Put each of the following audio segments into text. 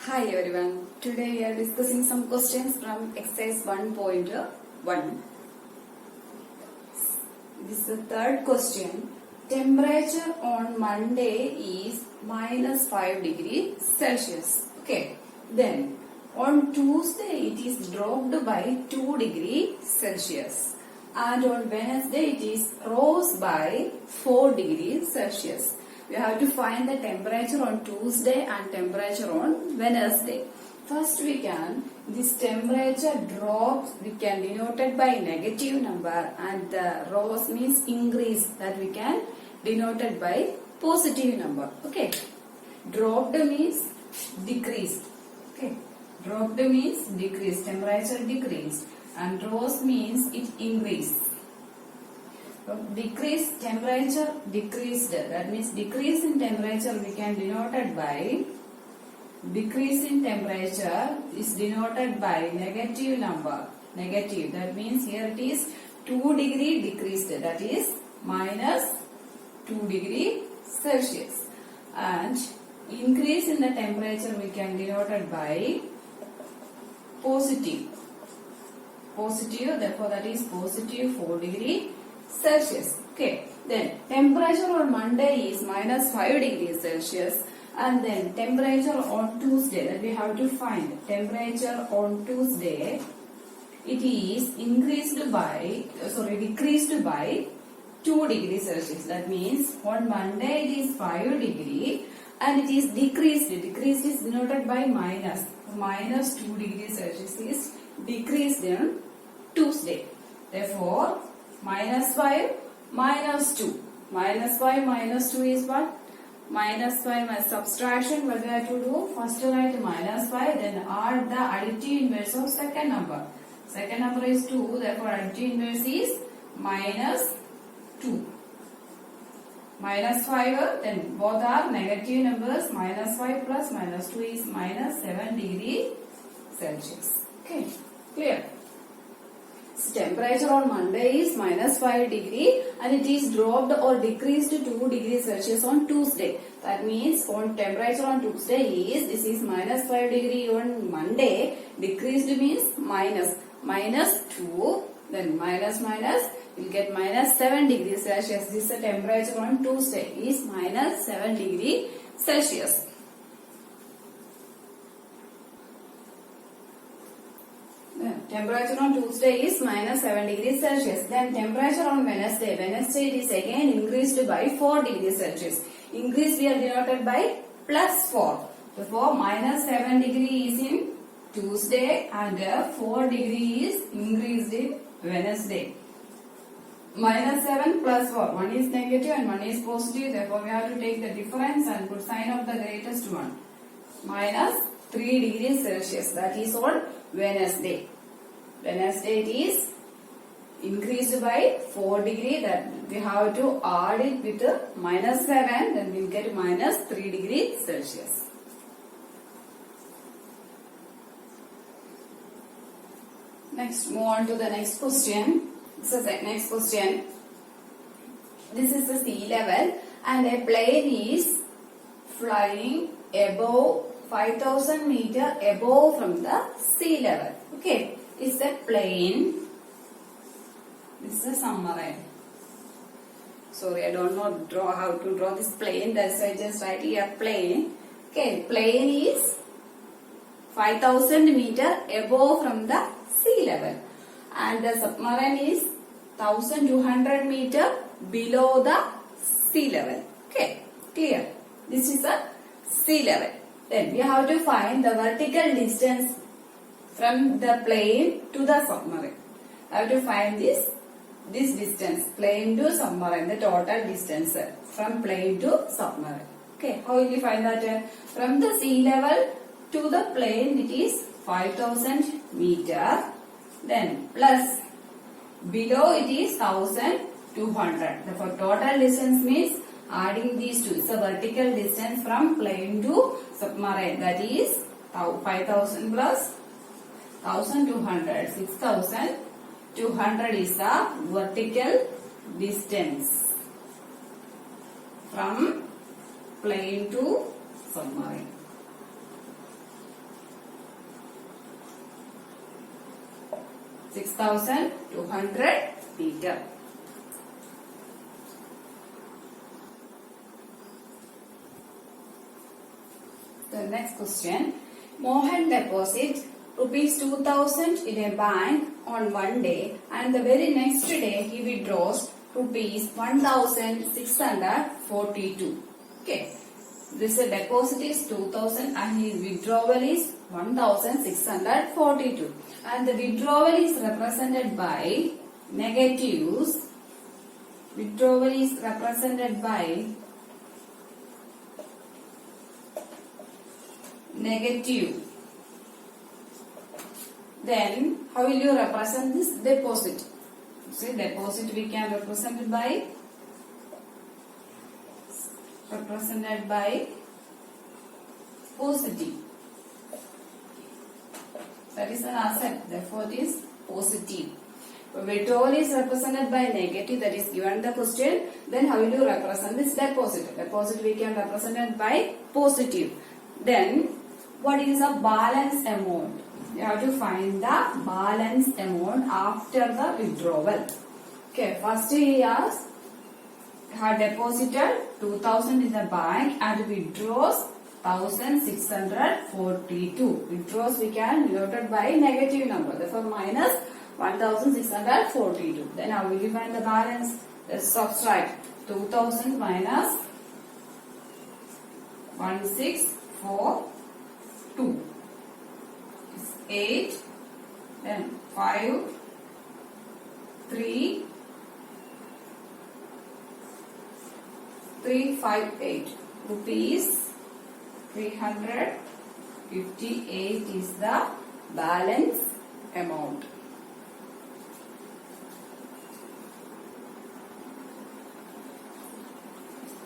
Hi everyone. Today we are discussing some questions from exercise 1.1. This is the third question. Temperature on Monday is minus 5 degrees Celsius. Okay. Then on Tuesday it is dropped by 2 degrees Celsius. And on Wednesday it is rose by 4 degrees Celsius. We have to find the temperature on Tuesday and temperature on Wednesday. First this temperature drops, we can denote it by negative number, and the rose means increase, that we can denote it by positive number. Okay. Dropped means decreased. Okay. Dropped means decreased, temperature decreased, and rose means it increased. Decrease temperature decreased, that means decrease in temperature we can denote it by, decrease in temperature is denoted by negative number, negative, that means here it is 2 degree decreased, that is minus 2 degree Celsius, and increase in the temperature we can denote it by positive, positive, therefore that is positive 4 degree Celsius. Okay. Then temperature on Monday is minus 5 degrees Celsius, and then temperature on Tuesday, that we have to find. Temperature on Tuesday, it is decreased by 2 degrees Celsius. That means on Monday it is 5 degree and it is decreased. Decreased is denoted by minus. Minus 2 degrees Celsius is decreased on Tuesday. Therefore, minus 5 minus 2. Minus 5 minus 2 is what? Minus 5 subtraction. What we have to do? First write minus 5, then add the additive inverse of second number. Second number is 2, therefore additive inverse is minus 2. Minus 5, then both are negative numbers. Minus 5 plus minus 2 is minus 7 degree Celsius. Okay, clear? Temperature on Monday is minus 5 degree and it is dropped or decreased 2 degrees Celsius on Tuesday. That means on temperature on Tuesday is, this is minus 5 degree on Monday, decreased means minus, minus 2, then minus minus, you will get minus 7 degrees Celsius. This is the temperature on Tuesday is minus 7 degree Celsius. Temperature on Tuesday is minus 7 degrees Celsius. Then temperature on Wednesday. Wednesday it is again increased by 4 degrees Celsius. Increase we are denoted by plus 4. Therefore, minus 7 degree is in Tuesday and 4 degree is increased in Wednesday. Minus 7 plus 4. One is negative and one is positive. Therefore, we have to take the difference and put sign of the greatest one. Minus 3 degrees Celsius. That is on Wednesday. Wednesday it is increased by 4 degree, that we have to add it with minus 7, then we will get minus 3 degree Celsius. Next, move on to the next question. This is the next question. This is the sea level and a plane is flying above 5,000 meter above from the sea level. Okay, it's a plane. This is a submarine. Sorry, I don't know how to draw this plane. That's why I just write here plane. Okay, plane is 5,000 meter above from the sea level, and the submarine is 1,200 meter below the sea level. Okay, clear? This is a sea level. Then we have to find the vertical distance from the plane to the submarine. I have to find this distance, plane to submarine, the total distance from plane to submarine. Okay, how will you find that? From the sea level to the plane it is 5,000 meter. Then plus below it is 1,200. Therefore, total distance means adding these two. It's a vertical distance from plane to submarine. That is 5,000 plus 1,200. 6,200 is the vertical distance from plane to submarine. 6,200 meter. The next question. Mohan deposit rupees 2,000 in a bank on one day, and the very next day he withdraws rupees 1,642. Okay. This deposit is 2,000 and his withdrawal is 1,642. And the withdrawal is represented by negatives. Withdrawal is represented by negative. Then how will you represent this deposit? See, deposit we can represent it by positive. That is an asset, therefore it is positive. Withdrawal is represented by negative, that is given the question. Then how will you represent this deposit? Deposit we can represent it by positive. Then what is a balance amount? You have to find the balance amount after the withdrawal. Okay, first he has deposited 2,000 in the bank and withdraws 1,642. Withdraws we can denote by negative number, therefore minus 1,642. Then how will you find the balance? Let's subtract 2,000 minus 1,642. 8, then 5, 3, 358 rupees 358 is the balance amount.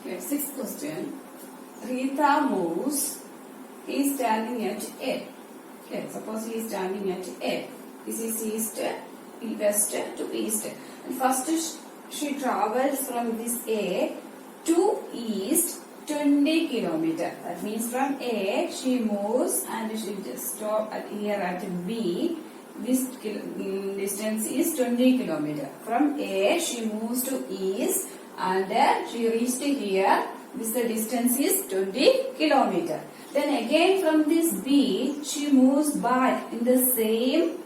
Okay, sixth question. Rita moves. He is standing at A. Okay, suppose he is standing at A. This is east, west to east. And first she travels from this A to east 20 kilometer. That means from A she moves and she just stop at here at B. This distance is 20 kilometer. From A she moves to east and she reached here. This distance is 20 kilometer. Then again from this B, she moves back in the same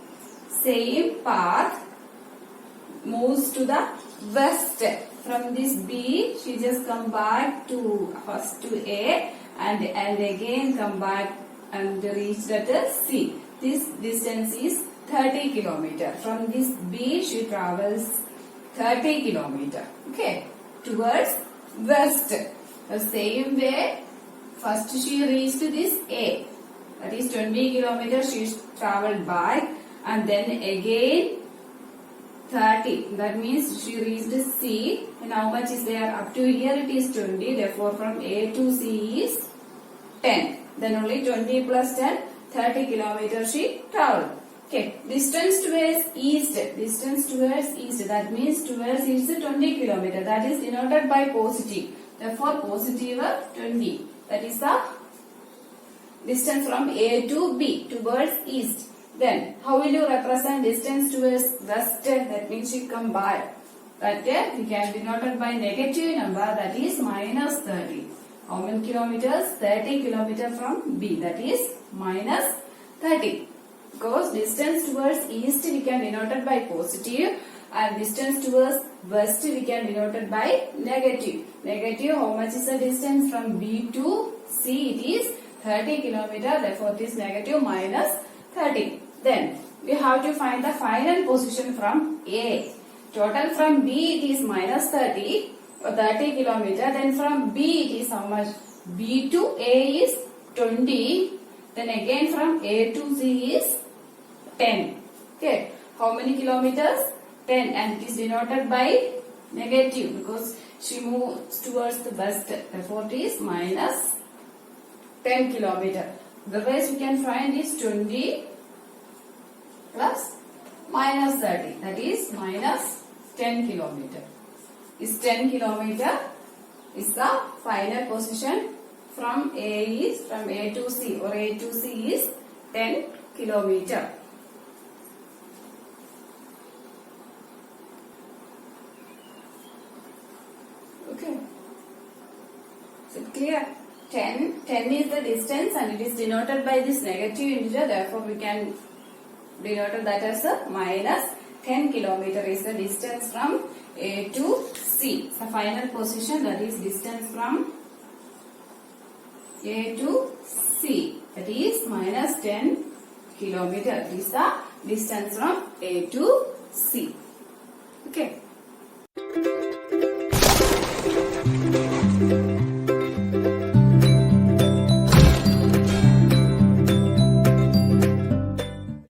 path, moves to the west. From this B, she just come back to first to A and again come back and reach at C. This distance is 30 kilometer. From this B, she travels 30 kilometer. Okay, towards west. The same way. First she reached this A, that is 20 kilometers she travelled back, and then again 30, that means she reached C, and how much is there? Up to here it is 20, therefore from A to C is 10, then only 20 plus 10, 30 kilometers she travelled. Okay, distance towards east, that means towards east 20 kilometers, that is denoted by positive, therefore positive 20. That is the distance from A to B towards east. Then how will you represent distance towards west? That means you come back. That we can denote by negative number, that is minus 30. How many kilometers? 30 kilometers from B, that is minus 30. Because distance towards east we can denote by positive and distance towards west we can denote by negative. Negative, how much is the distance from B to C? It is 30 kilometer, therefore it is negative minus 30. Then we have to find the final position from A. Total from B it is minus 30 or 30 kilometer. Then from B it is how much? B to A is 20. Then again from A to C is 10. Okay. How many kilometers? 10, and it is denoted by negative because she moves towards the west. Therefore it is minus 10 kilometer. Otherwise we can find is 20 plus minus 30. That is minus 10 kilometer. Is 10 kilometer is the final position from A to C, or A to C is 10 kilometer. Clear? 10 is the distance and it is denoted by this negative integer. Therefore, we can denote that as a minus 10 kilometer is the distance from A to C. The final position, that is distance from A to C. That is minus 10 kilometer. This is the distance from A to C. Okay.